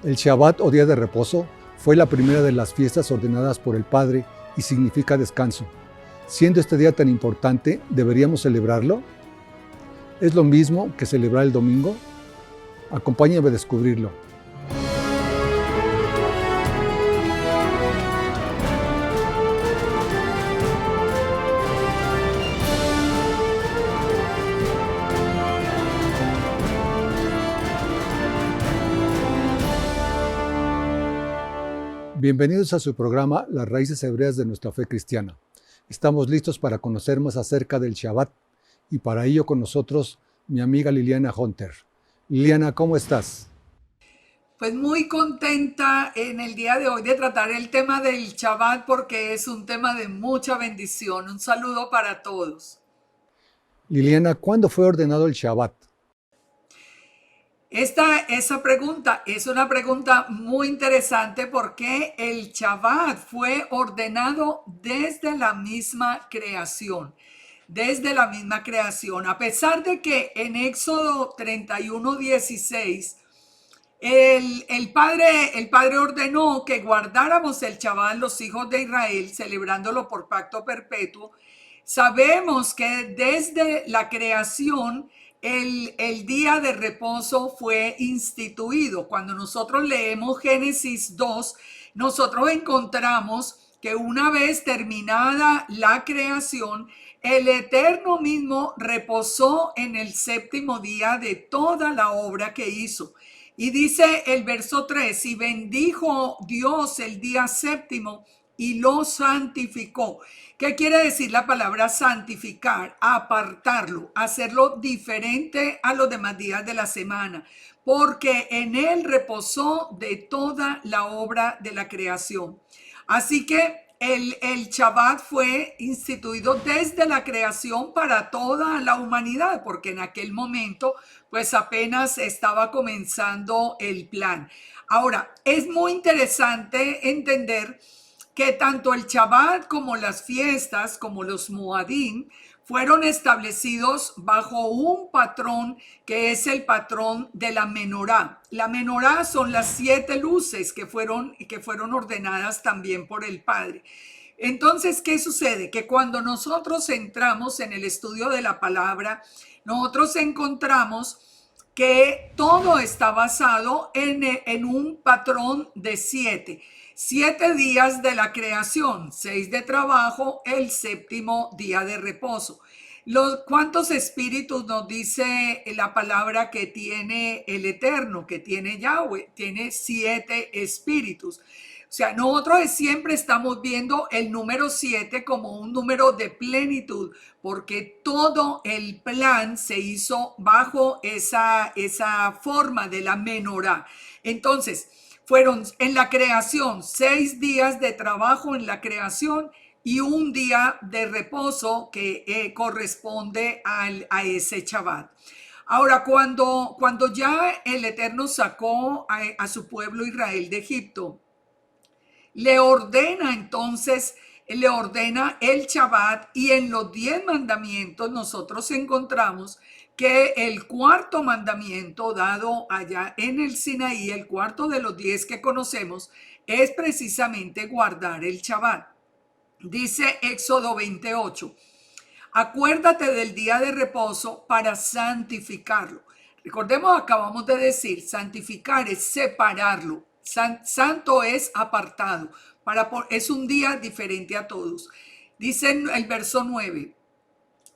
El Shabbat o día de reposo fue la primera de las fiestas ordenadas por el Padre y significa descanso. Siendo este día tan importante, ¿deberíamos celebrarlo? ¿Es lo mismo que celebrar el domingo? Acompáñame a descubrirlo. Bienvenidos a su programa Las raíces hebreas de nuestra fe cristiana. Estamos listos para conocer más acerca del Shabbat y para ello con nosotros mi amiga Liliana Hunter. Liliana, ¿cómo estás? Pues muy contenta en el día de hoy de tratar el tema del Shabbat porque es un tema de mucha bendición. Un saludo para todos. Liliana, ¿cuándo fue ordenado el Shabbat? Esa pregunta es una pregunta muy interesante porque el Shabbat fue ordenado desde la misma creación. Desde la misma creación. A pesar de que en Éxodo 31:16 el padre ordenó que guardáramos el Shabbat los hijos de Israel, celebrándolo por pacto perpetuo. Sabemos que desde la creación el día de reposo fue instituido. Cuando nosotros leemos Génesis 2, nosotros encontramos que una vez terminada la creación, el Eterno mismo reposó en el séptimo día de toda la obra que hizo. Y dice el verso 3: y bendijo Dios el día séptimo y lo santificó. ¿Qué quiere decir la palabra santificar? Apartarlo, hacerlo diferente a los demás días de la semana, porque en él reposó de toda la obra de la creación. Así que el Shabbat fue instituido desde la creación para toda la humanidad, porque en aquel momento pues apenas estaba comenzando el plan. Ahora, es muy interesante entender que tanto el Shabbat como las fiestas, como los Moadim, fueron establecidos bajo un patrón que es el patrón de la menorá. La menorá son las 7 luces que fueron ordenadas también por el Padre. Entonces, ¿qué sucede? Que cuando nosotros entramos en el estudio de la palabra, nosotros encontramos que todo está basado en un patrón de 7. 7 días de la creación, 6 de trabajo, el séptimo día de reposo. ¿Cuántos espíritus nos dice la palabra que tiene el Eterno, que tiene Yahweh? Tiene 7 espíritus. O sea, nosotros siempre estamos viendo el número 7 como un número de plenitud, porque todo el plan se hizo bajo esa forma de la menorá. Entonces, fueron en la creación 6 días de trabajo en la creación y un día de reposo que corresponde a ese Shabbat. Ahora, cuando ya el Eterno sacó a su pueblo Israel de Egipto, le ordena entonces, le ordena el Shabbat, y en los 10 mandamientos nosotros encontramos que el cuarto mandamiento dado allá en el Sinaí, el cuarto de los 10 que conocemos, es precisamente guardar el Shabbat. Dice Éxodo 28: acuérdate del día de reposo para santificarlo. Recordemos, acabamos de decir, santificar es separarlo. Santo es apartado. Es un día diferente a todos. Dice el verso 9: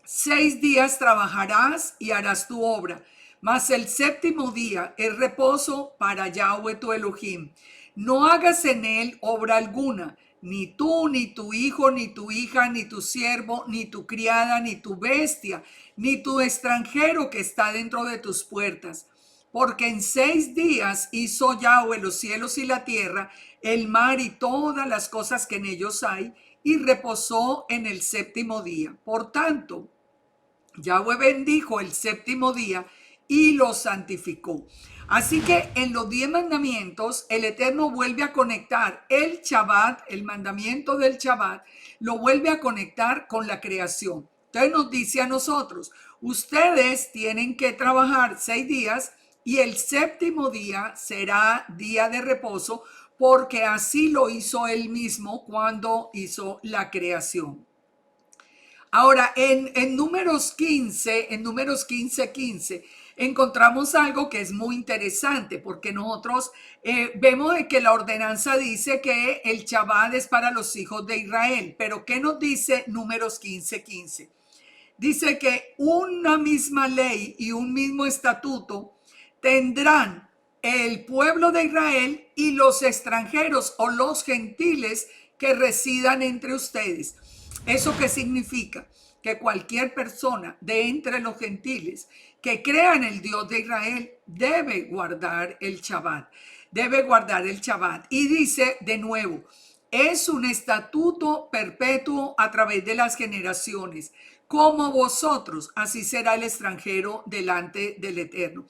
6 días trabajarás y harás tu obra, mas el séptimo día es reposo para Yahweh tu Elohim. No hagas en él obra alguna, ni tú, ni tu hijo, ni tu hija, ni tu siervo, ni tu criada, ni tu bestia, ni tu extranjero que está dentro de tus puertas. Porque en 6 días hizo Yahweh los cielos y la tierra, el mar y todas las cosas que en ellos hay, y reposó en el séptimo día. Por tanto, Yahweh bendijo el séptimo día y lo santificó. Así que en los 10 mandamientos, el Eterno vuelve a conectar el Shabbat, el mandamiento del Shabbat, lo vuelve a conectar con la creación. Entonces nos dice a nosotros: ustedes tienen que trabajar 6 días y el séptimo día será día de reposo, porque así lo hizo él mismo cuando hizo la creación. Ahora, en números 15, encontramos algo que es muy interesante, porque nosotros vemos de que la ordenanza dice que el Shabbat es para los hijos de Israel, pero ¿qué nos dice números 15:15? Dice que una misma ley y un mismo estatuto tendrán el pueblo de Israel y los extranjeros o los gentiles que residan entre ustedes. ¿Eso qué significa? Que cualquier persona de entre los gentiles que crea en el Dios de Israel debe guardar el Shabbat. Debe guardar el Shabbat. Y dice de nuevo, es un estatuto perpetuo a través de las generaciones. Como vosotros, así será el extranjero delante del Eterno.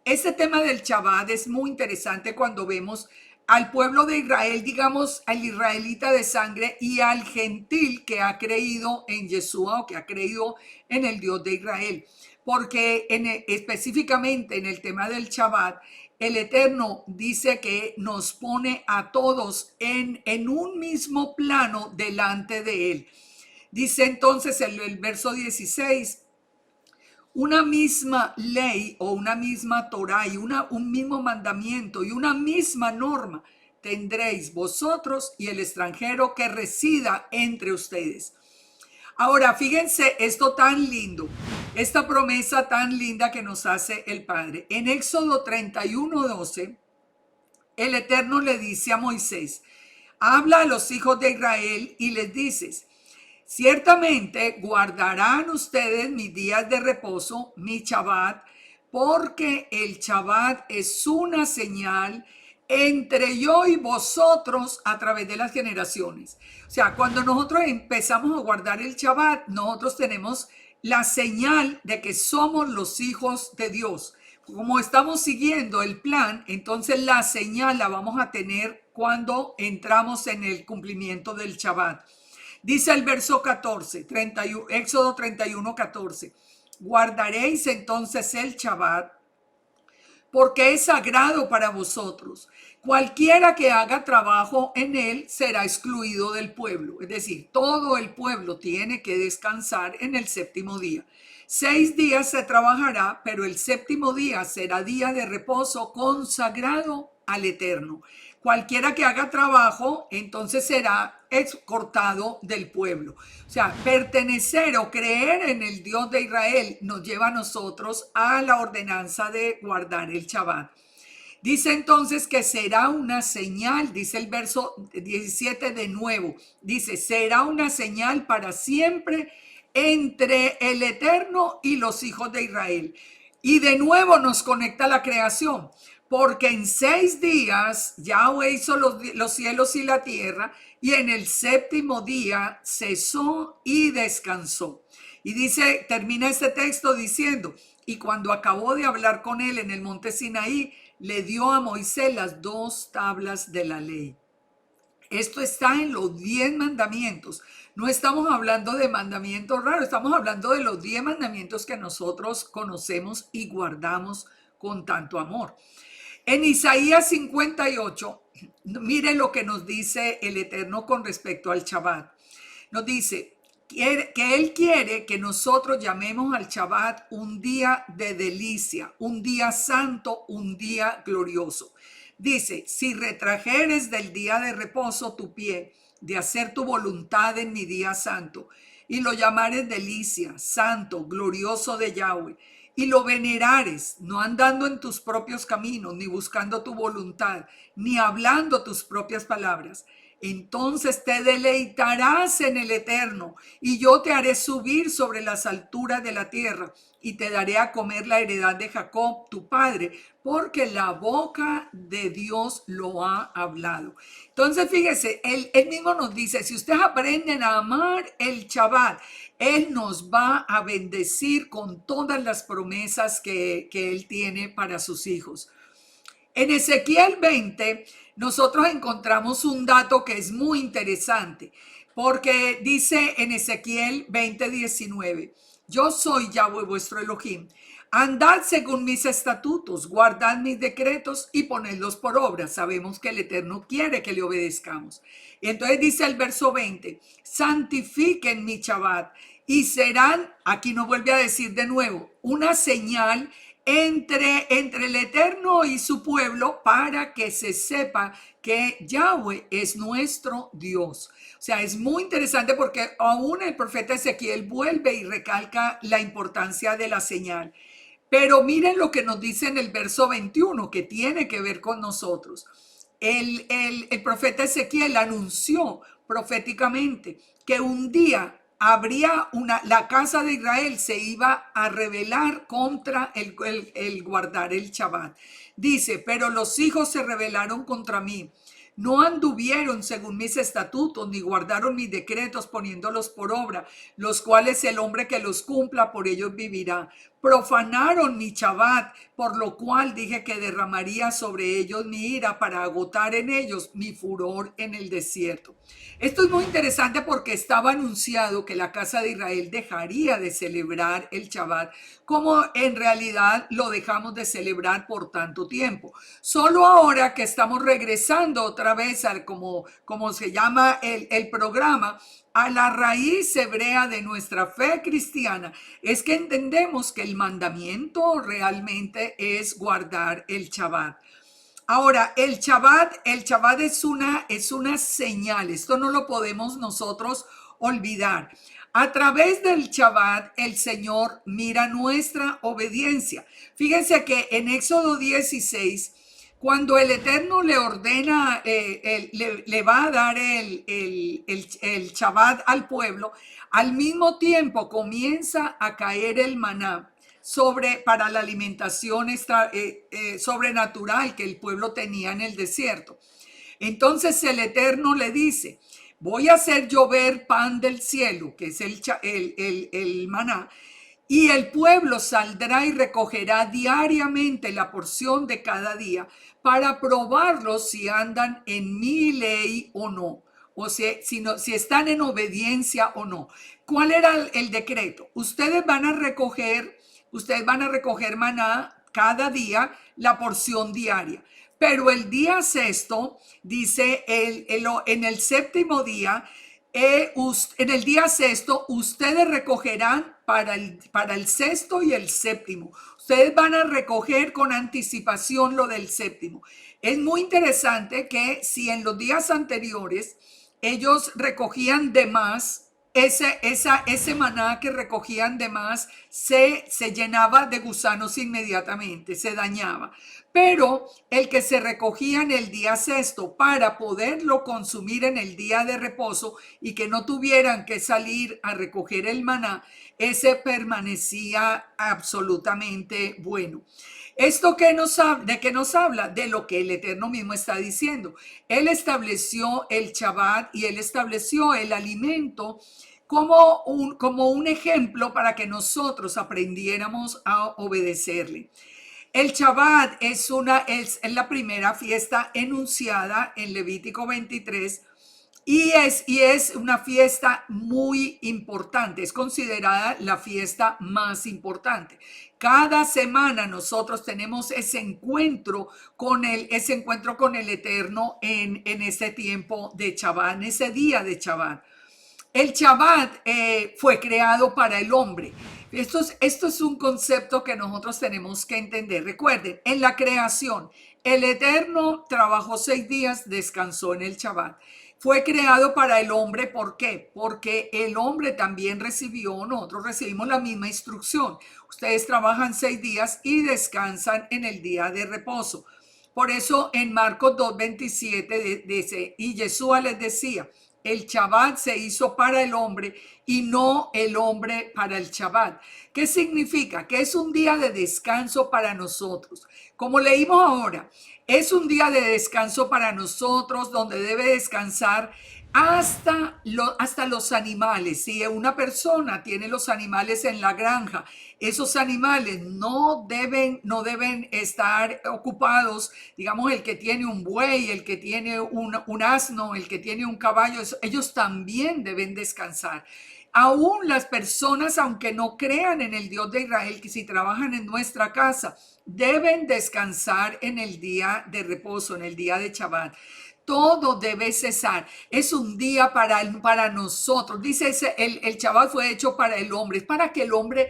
Este tema del Shabbat es muy interesante cuando vemos al pueblo de Israel, digamos, al israelita de sangre y al gentil que ha creído en Yeshua o que ha creído en el Dios de Israel. Porque específicamente en el tema del Shabbat, el Eterno dice que nos pone a todos en un mismo plano delante de Él. Dice entonces el verso 16, una misma ley o una misma Torah y un mismo mandamiento y una misma norma tendréis vosotros y el extranjero que resida entre ustedes. Ahora, fíjense esto tan lindo, esta promesa tan linda que nos hace el Padre. En Éxodo 31:12, el Eterno le dice a Moisés, habla a los hijos de Israel y les dices, ciertamente guardarán ustedes mis días de reposo, mi Shabbat, porque el Shabbat es una señal entre yo y vosotros a través de las generaciones. O sea, cuando nosotros empezamos a guardar el Shabbat, nosotros tenemos la señal de que somos los hijos de Dios. Como estamos siguiendo el plan, entonces la señal la vamos a tener cuando entramos en el cumplimiento del Shabbat. Dice el verso 14, Éxodo 31:14. Guardaréis entonces el Shabbat porque es sagrado para vosotros. Cualquiera que haga trabajo en él será excluido del pueblo. Es decir, todo el pueblo tiene que descansar en el séptimo día. 6 días se trabajará, pero el séptimo día será día de reposo consagrado al Eterno. Cualquiera que haga trabajo, entonces será cortado del pueblo. O sea, pertenecer o creer en el Dios de Israel nos lleva a nosotros a la ordenanza de guardar el Shabbat. Dice entonces que será una señal, dice el verso 17 de nuevo, dice, será una señal para siempre entre el Eterno y los hijos de Israel. Y de nuevo nos conecta la creación, porque en 6 días Yahweh hizo los cielos y la tierra, y en el séptimo día cesó y descansó. Y dice, termina este texto diciendo, y cuando acabó de hablar con él en el monte Sinaí, le dio a Moisés las 2 tablas de la ley. Esto está en los 10 mandamientos. No estamos hablando de mandamientos raros, estamos hablando de los 10 mandamientos que nosotros conocemos y guardamos con tanto amor. En Isaías 58, miren lo que nos dice el Eterno con respecto al Shabbat. Nos dice que Él quiere que nosotros llamemos al Shabbat un día de delicia, un día santo, un día glorioso. Dice, si retrajeres del día de reposo tu pie, de hacer tu voluntad en mi día santo, y lo llamares delicia, santo, glorioso de Yahweh, y lo venerares, no andando en tus propios caminos, ni buscando tu voluntad, ni hablando tus propias palabras, entonces te deleitarás en el Eterno, y yo te haré subir sobre las alturas de la tierra, y te daré a comer la heredad de Jacob, tu padre, porque la boca de Dios lo ha hablado. Entonces, fíjese, él mismo nos dice, si ustedes aprenden a amar el Shabbat, Él nos va a bendecir con todas las promesas que Él tiene para sus hijos. En Ezequiel 20, nosotros encontramos un dato que es muy interesante, porque dice en Ezequiel 20:19, yo soy Yahweh vuestro Elohim. Andad según mis estatutos, guardad mis decretos y ponedlos por obra. Sabemos que el Eterno quiere que le obedezcamos. Y entonces dice el verso 20, santifiquen mi Shabbat y serán, aquí nos vuelve a decir de nuevo, una señal entre el Eterno y su pueblo para que se sepa que Yahweh es nuestro Dios. O sea, es muy interesante porque aún el profeta Ezequiel vuelve y recalca la importancia de la señal. Pero miren lo que nos dice en el verso 21, que tiene que ver con nosotros. El profeta Ezequiel anunció proféticamente que un día habría la casa de Israel se iba a rebelar contra el guardar el Shabbat. Dice, pero los hijos se rebelaron contra mí. No anduvieron según mis estatutos, ni guardaron mis decretos poniéndolos por obra, los cuales el hombre que los cumpla por ellos vivirá. Profanaron mi Shabbat, por lo cual dije que derramaría sobre ellos mi ira para agotar en ellos mi furor en el desierto. Esto es muy interesante porque estaba anunciado que la casa de Israel dejaría de celebrar el Shabbat, como en realidad lo dejamos de celebrar por tanto tiempo. Solo ahora que estamos regresando otra vez al como se llama el programa, a la raíz hebrea de nuestra fe cristiana, es que entendemos que el mandamiento realmente es guardar el Shabbat. Ahora, el Shabbat es una señal, esto no lo podemos nosotros olvidar. A través del Shabbat, el Señor mira nuestra obediencia. Fíjense que en Éxodo 16, cuando el Eterno le ordena, le va a dar el Shabbat al pueblo, al mismo tiempo comienza a caer el maná para la alimentación sobrenatural que el pueblo tenía en el desierto. Entonces el Eterno le dice, voy a hacer llover pan del cielo, que es el maná, y el pueblo saldrá y recogerá diariamente la porción de cada día para probarlos si andan en mi ley o no. O sea, si están en obediencia o no. ¿Cuál era el decreto? Ustedes van a recoger maná cada día, la porción diaria. Pero el día sexto, dice, en el séptimo día, en el día sexto, ustedes recogerán para el sexto y el séptimo. Ustedes van a recoger con anticipación lo del séptimo. Es muy interesante que si en los días anteriores ellos recogían de más, ese maná que recogían de más se llenaba de gusanos inmediatamente, se dañaba. Pero el que se recogía en el día sexto para poderlo consumir en el día de reposo y que no tuvieran que salir a recoger el maná, ese permanecía absolutamente bueno. ¿Esto de qué nos habla? De lo que el Eterno mismo está diciendo. Él estableció el Shabbat y él estableció el alimento como un ejemplo para que nosotros aprendiéramos a obedecerle. El Shabbat es la primera fiesta enunciada en Levítico 23 y es una fiesta muy importante, es considerada la fiesta más importante. Cada semana nosotros tenemos ese encuentro con el Eterno en ese tiempo de Shabbat, en ese día de Shabbat. El Shabbat fue creado para el hombre. Esto es un concepto que nosotros tenemos que entender. Recuerden, en la creación, el Eterno trabajó 6 días, descansó en el Shabbat. Fue creado para el hombre, ¿por qué? Porque el hombre también nosotros recibimos la misma instrucción. Ustedes trabajan 6 días y descansan en el día de reposo. Por eso en Marcos 2:27 dice, y Yeshua les decía, el Shabbat se hizo para el hombre y no el hombre para el Shabbat. ¿Qué significa? Que es un día de descanso para nosotros. Como leímos ahora, es un día de descanso para nosotros donde debe descansar hasta los animales. Si una persona tiene los animales en la granja, esos animales no deben estar ocupados. Digamos, el que tiene un buey, el que tiene un asno, el que tiene un caballo, ellos también deben descansar. Aún las personas, aunque no crean en el Dios de Israel, que si trabajan en nuestra casa, deben descansar en el día de reposo, en el día de Shabbat. Todo debe cesar. Es un día para nosotros. Dice el Shabbat fue hecho para el hombre. Es para que el hombre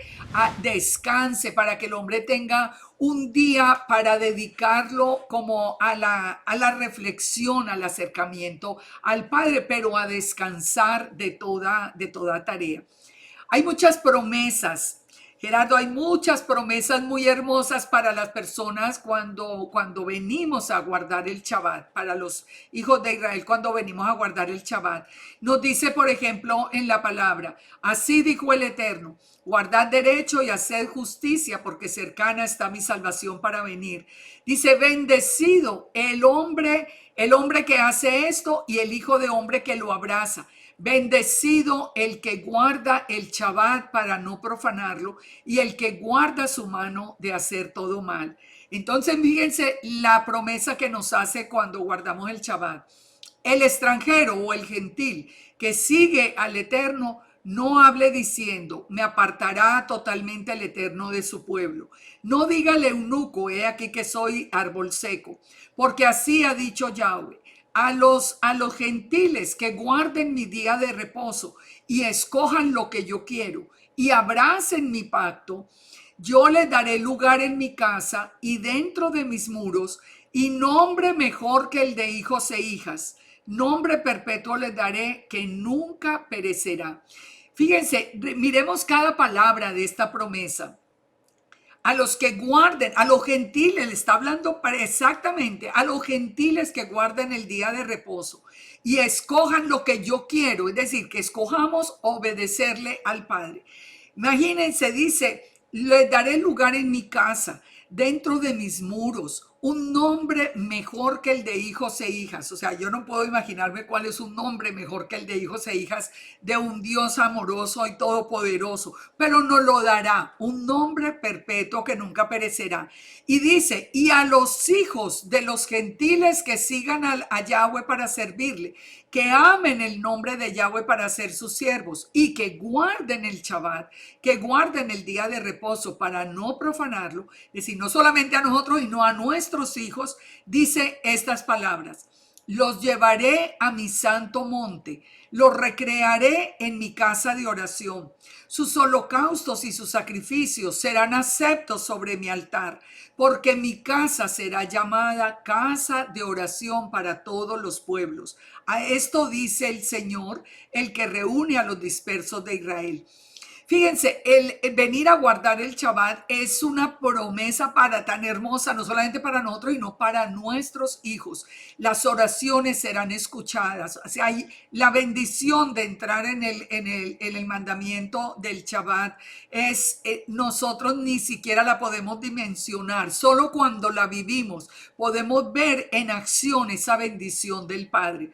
descanse, para que el hombre tenga un día para dedicarlo como a la reflexión, al acercamiento al Padre, pero a descansar de toda tarea. Hay muchas promesas. Gerardo, hay muchas promesas muy hermosas para las personas cuando venimos a guardar el Shabbat, para los hijos de Israel cuando venimos a guardar el Shabbat. Nos dice, por ejemplo, en la palabra, así dijo el Eterno, guardad derecho y haced justicia, porque cercana está mi salvación para venir. Dice, bendecido el hombre que hace esto y el hijo de hombre que lo abraza. Bendecido el que guarda el Shabbat para no profanarlo y el que guarda su mano de hacer todo mal. Entonces, fíjense la promesa que nos hace cuando guardamos el Shabbat. El extranjero o el gentil que sigue al Eterno no hable diciendo, me apartará totalmente el Eterno de su pueblo. No diga al eunuco, he aquí que soy árbol seco, porque así ha dicho Yahweh. A los gentiles que guarden mi día de reposo y escojan lo que yo quiero y abracen mi pacto, yo les daré lugar en mi casa y dentro de mis muros, y nombre mejor que el de hijos e hijas. Nombre perpetuo les daré que nunca perecerá. Fíjense, miremos cada palabra de esta promesa. A los que guarden, a los gentiles, le está hablando exactamente a los gentiles que guarden el día de reposo y escojan lo que yo quiero, es decir, que escojamos obedecerle al Padre. Imagínense, dice, les daré lugar en mi casa, dentro de mis muros, un nombre mejor que el de hijos e hijas. O sea, yo no puedo imaginarme cuál es un nombre mejor que el de hijos e hijas de un Dios amoroso y todopoderoso, pero nos lo dará, un nombre perpetuo que nunca perecerá. Y dice, y a los hijos de los gentiles que sigan a Yahweh para servirle, que amen el nombre de Yahweh para ser sus siervos y que guarden el Shabbat, que guarden el día de reposo para no profanarlo, es decir, no solamente a nosotros, sino a nuestros hijos, dice estas palabras. Los llevaré a mi santo monte, los recrearé en mi casa de oración. Sus holocaustos y sus sacrificios serán aceptos sobre mi altar, porque mi casa será llamada casa de oración para todos los pueblos. A esto dice el Señor, el que reúne a los dispersos de Israel. Fíjense, el venir a guardar el Shabbat es una promesa tan hermosa, no solamente para nosotros, sino para nuestros hijos. Las oraciones serán escuchadas. O sea, hay la bendición de entrar en el mandamiento del Shabbat nosotros ni siquiera la podemos dimensionar. Solo cuando la vivimos podemos ver en acción esa bendición del Padre.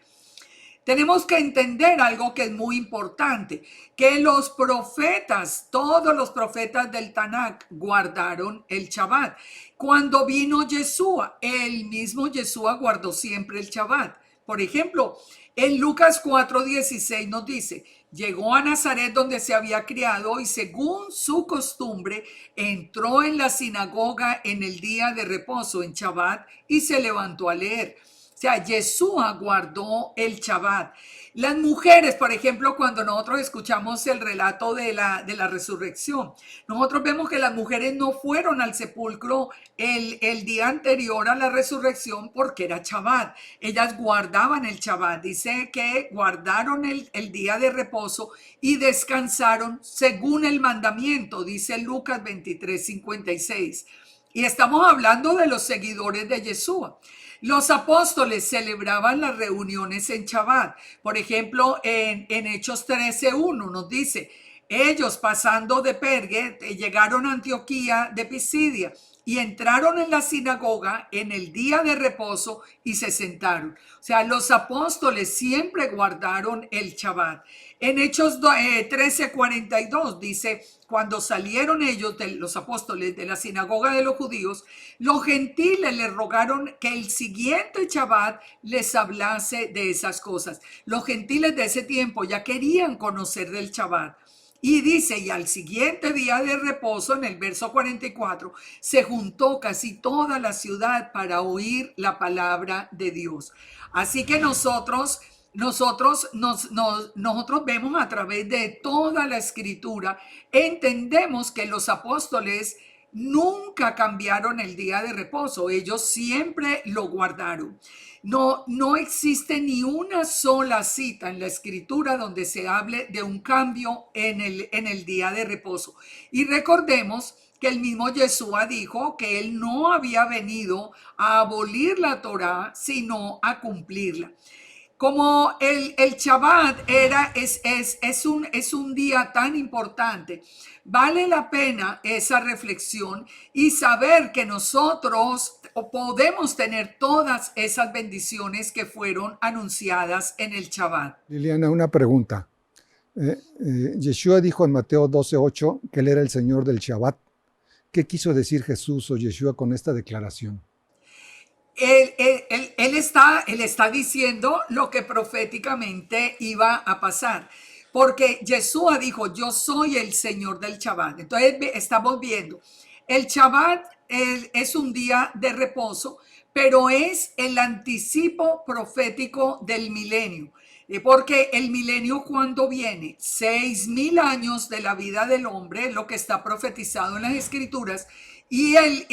Tenemos que entender algo que es muy importante, que los profetas, todos los profetas del Tanakh guardaron el Shabbat. Cuando vino Yeshua, el mismo Yeshua guardó siempre el Shabbat. Por ejemplo, en Lucas 4:16 nos dice, llegó a Nazaret donde se había criado y según su costumbre entró en la sinagoga en el día de reposo, en Shabbat, y se levantó a leer. O sea, Yeshua guardó el Shabbat. Las mujeres, por ejemplo, cuando nosotros escuchamos el relato de la resurrección, nosotros vemos que las mujeres no fueron al sepulcro el día anterior a la resurrección porque era Shabbat. Ellas guardaban el Shabbat. Dice que guardaron el día de reposo y descansaron según el mandamiento, dice Lucas 23:56. Y estamos hablando de los seguidores de Yeshua. Los apóstoles celebraban las reuniones en Shabbat. Por ejemplo, en Hechos 13:1 nos dice, ellos pasando de Perge llegaron a Antioquía de Pisidia y entraron en la sinagoga en el día de reposo y se sentaron. O sea, los apóstoles siempre guardaron el Shabbat. En Hechos 13:42 dice, cuando salieron ellos, los apóstoles, de la sinagoga de los judíos, los gentiles les rogaron que el siguiente Shabbat les hablase de esas cosas. Los gentiles de ese tiempo ya querían conocer del Shabbat. Y dice, y al siguiente día de reposo, en el verso 44, se juntó casi toda la ciudad para oír la palabra de Dios. Así que nosotros vemos a través de toda la escritura, entendemos que los apóstoles nunca cambiaron el día de reposo, ellos siempre lo guardaron. No existe ni una sola cita en la escritura donde se hable de un cambio en el día de reposo. Y recordemos que el mismo Yeshua dijo que él no había venido a abolir la Torá, sino a cumplirla. Como el Shabbat es un día tan importante, vale la pena esa reflexión y saber que nosotros podemos tener todas esas bendiciones que fueron anunciadas en el Shabbat. Liliana, una pregunta. Yeshua dijo en Mateo 12:8 que él era el Señor del Shabbat. ¿Qué quiso decir Jesús o Yeshua con esta declaración? Él está diciendo lo que proféticamente iba a pasar. Porque Yeshua dijo, yo soy el Señor del Shabbat. Entonces estamos viendo, el Shabbat es un día de reposo, pero es el anticipo profético del milenio. Porque el milenio cuando viene, 6,000 años de la vida del hombre, lo que está profetizado en las escrituras, y el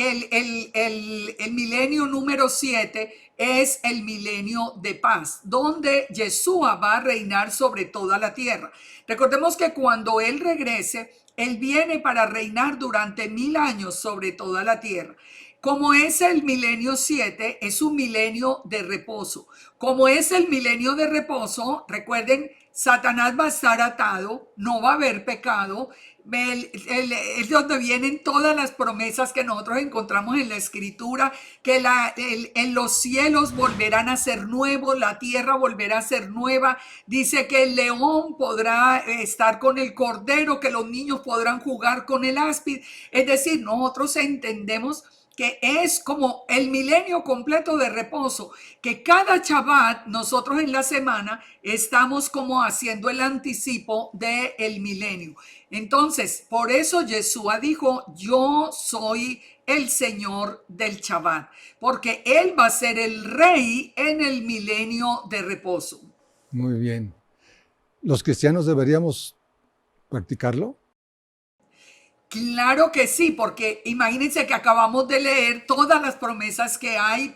milenio número 7 es el milenio de paz, donde Yeshua va a reinar sobre toda la tierra. Recordemos que cuando Él regrese, Él viene para reinar durante 1,000 años sobre toda la tierra. Como es el milenio 7, es un milenio de reposo. Como es el milenio de reposo, recuerden, Satanás va a estar atado, no va a haber pecado. Es donde vienen todas las promesas que nosotros encontramos en la escritura, que en los cielos volverán a ser nuevos, la tierra volverá a ser nueva. Dice que el león podrá estar con el cordero, que los niños podrán jugar con el áspid. Es decir, nosotros entendemos que es como el milenio completo de reposo, que cada Shabbat nosotros en la semana estamos como haciendo el anticipo del milenio. Entonces, por eso Yeshua dijo, yo soy el Señor del Shabbat, porque Él va a ser el rey en el milenio de reposo. Muy bien. ¿Los cristianos deberíamos practicarlo? Claro que sí, porque imagínense que acabamos de leer todas las promesas que hay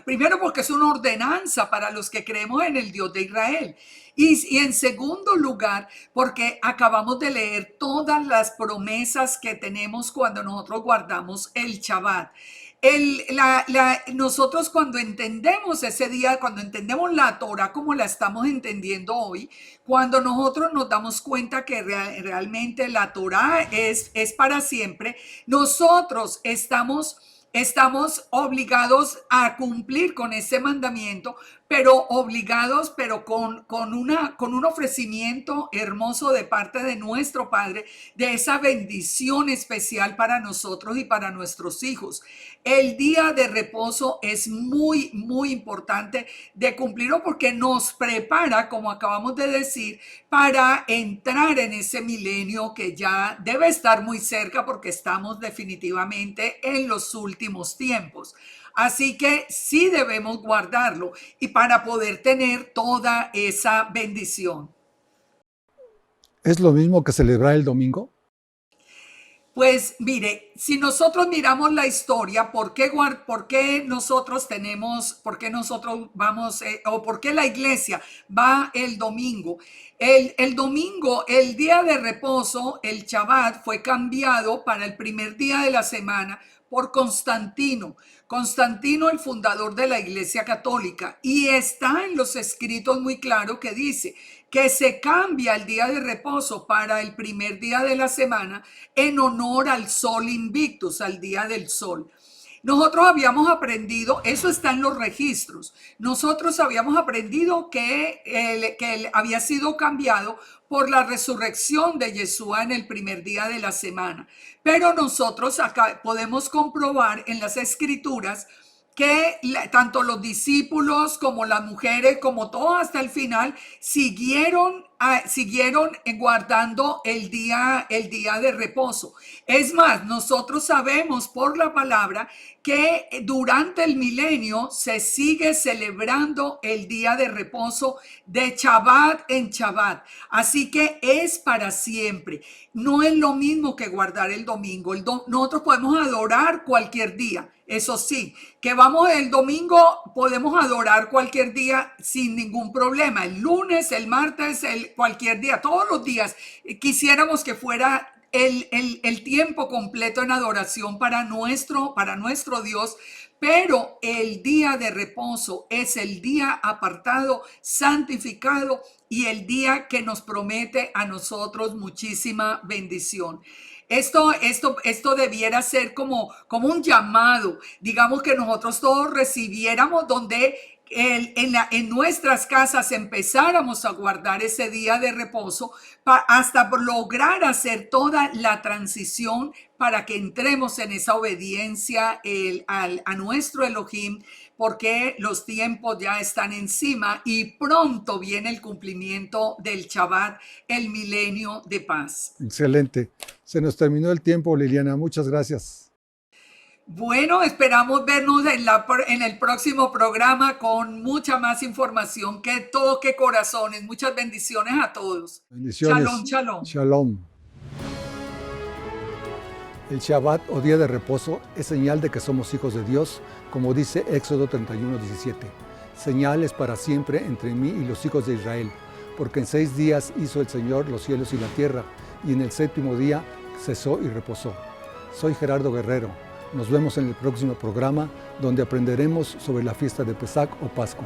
primero porque es una ordenanza para los que creemos en el Dios de Israel. Y en segundo lugar, porque acabamos de leer todas las promesas que tenemos cuando nosotros guardamos el Shabbat. Nosotros cuando entendemos ese día, cuando entendemos la Torah como la estamos entendiendo hoy, cuando nosotros nos damos cuenta que realmente la Torah es para siempre, nosotros estamos obligados a cumplir con ese mandamiento, pero con un ofrecimiento hermoso de parte de nuestro Padre, de esa bendición especial para nosotros y para nuestros hijos. El día de reposo es muy, muy importante de cumplirlo porque nos prepara, como acabamos de decir, para entrar en ese milenio que ya debe estar muy cerca porque estamos definitivamente en los últimos tiempos. Así que sí debemos guardarlo y para poder tener toda esa bendición. ¿Es lo mismo que celebrar el domingo? Pues mire, si nosotros miramos la historia, ¿por qué nosotros vamos, o por qué la iglesia va el domingo? El domingo, el día de reposo, el Shabbat, fue cambiado para el primer día de la semana por Constantino. Constantino, el fundador de la Iglesia Católica, y está en los escritos muy claro que dice que se cambia el día de reposo para el primer día de la semana en honor al sol invictus, al día del sol. Nosotros habíamos aprendido, eso está en los registros, nosotros habíamos aprendido que había sido cambiado por la resurrección de Yeshua en el primer día de la semana. Pero nosotros acá podemos comprobar en las escrituras que tanto los discípulos como las mujeres, como todos hasta el final, siguieron guardando el día de reposo. Es más, nosotros sabemos por la palabra que durante el milenio se sigue celebrando el día de reposo de Shabbat en Shabbat. Así que es para siempre. No es lo mismo que guardar el domingo. Nosotros podemos adorar cualquier día. Eso sí, que vamos el domingo, podemos adorar cualquier día sin ningún problema. El lunes, el martes, cualquier día, todos los días. Quisiéramos que fuera el tiempo completo en adoración para nuestro Dios, pero el día de reposo es el día apartado, santificado y el día que nos promete a nosotros muchísima bendición. Esto debiera ser como un llamado, digamos que nosotros todos recibiéramos donde en nuestras casas empezáramos a guardar ese día de reposo hasta lograr hacer toda la transición para que entremos en esa obediencia a nuestro Elohim, porque los tiempos ya están encima y pronto viene el cumplimiento del Shabbat, el milenio de paz. Excelente. Se nos terminó el tiempo, Liliana. Muchas gracias. Bueno, esperamos vernos en el próximo programa con mucha más información que toque corazones. Muchas bendiciones a todos. Bendiciones. Shalom, shalom. Shalom. El Shabbat o día de reposo es señal de que somos hijos de Dios, como dice Éxodo 31:17. Señal es para siempre entre mí y los hijos de Israel, porque en 6 días hizo el Señor los cielos y la tierra, y en el 7º día cesó y reposó. Soy Gerardo Guerrero. Nos vemos en el próximo programa, donde aprenderemos sobre la fiesta de Pesach o Pascua.